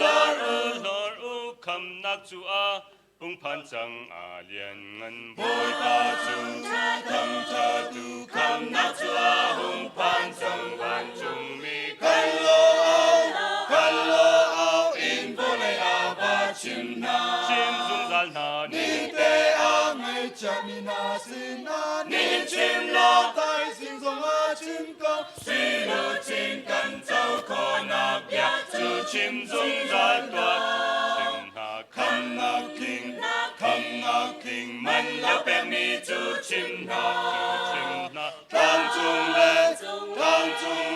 lor u kham nak chu a ung phan chang a lian ngan boy pa chu thang cha tu kham nak chu a ung phan chang van chung mi kan lo ao in vô lệ a ba chim dung zal na ni te a ngay cha mi na sin na ni chim lo tai sinh dòng a chim câu suy lo chim kan châu kho na bia chu chim dung zal toa chim na kham na king man la pe mi chu chim na thang chung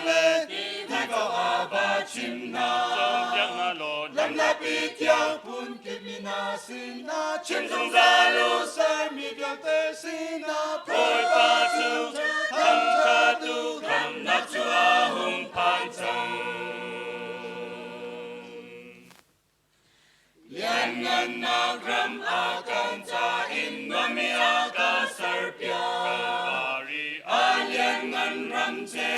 le đi vào a ba chim na trong tiếng na lo lam la pi tiang pun kim mi na sin na chim dung za lu sa mi biang te sin na poi pa chu thang cha tu kham na chu a hung pan chang lian ngan na gram a kan cha in no mi a ka sar pia kalvari a lian ngan ram che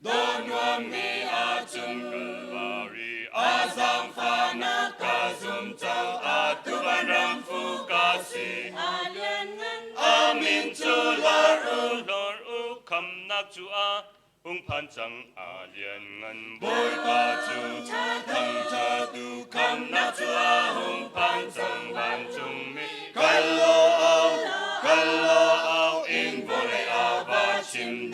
do no mi a chung kalvari a zang pha na ka zum chang a tu ban ram phu ka si a lian ngan a min chu lor u kham nak chu a ung phan chang a lian ngan boy pa chu thang cha tu kham nak chu a ung phan chang van chung mi kan lo ao in vô lệ a ba chim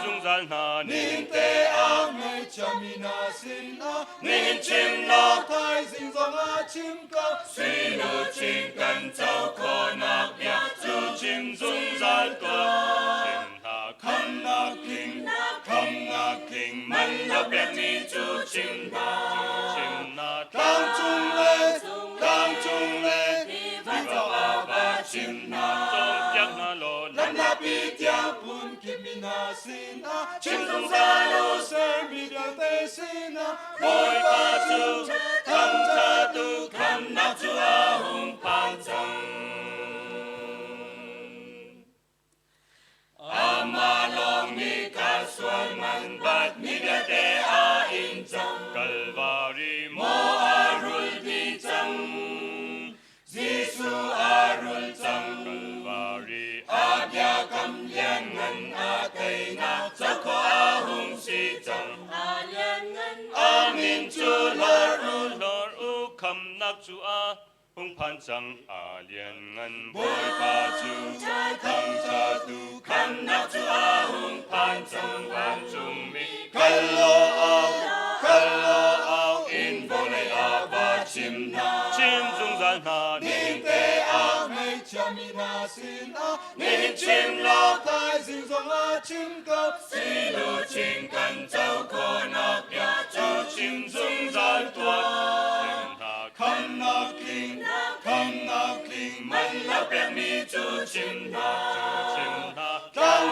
dung zal na nin te a ngay cha mi na sin na nin chim lo thai sinh dòng a chim câu suy lu chim kan châu kho na bia chu chim dung zal toa chim na kham na king man la pe mi chu chim na thang chung le đi vào a ba chim na trong tiếng na lo lam la pi tiang pun kim mi na sin na chim dung za lu ser mi biang te sin na boy pa chu thang cha tu kham na chu a hung pan chang ama long ni ka suan man bat mi bia te a in chang kalvari mo arul di chang Giêsu arul chang kalvari a bia kam lian ngan a kai na cha kho a hung si chang a lian ngan a min chu lor u kham nak chu a hung phan chang a lian ngan boy pa chu thang cha tu kham nak chu a hung phan chang van chung mi kan lo ao in vô lệ a ba chim dung zal na nin te a ngay cha mi na sin na nin chim lo tai sinh dòng a chim câu suy lu chim kan châu kho na bia chu chim dung zal toa chim na kham na king man la pe mi chu chim na thang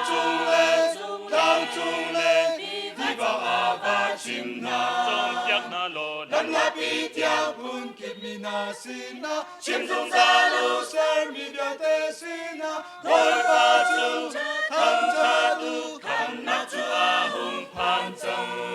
chung le đi vào a ba chim na trong tiếng na lo lam la pi tiang pun kim mi na sin na chim dung za lu ser mi biang te sin na boy pa chu thang cha tu kham nak chu a hung pan chang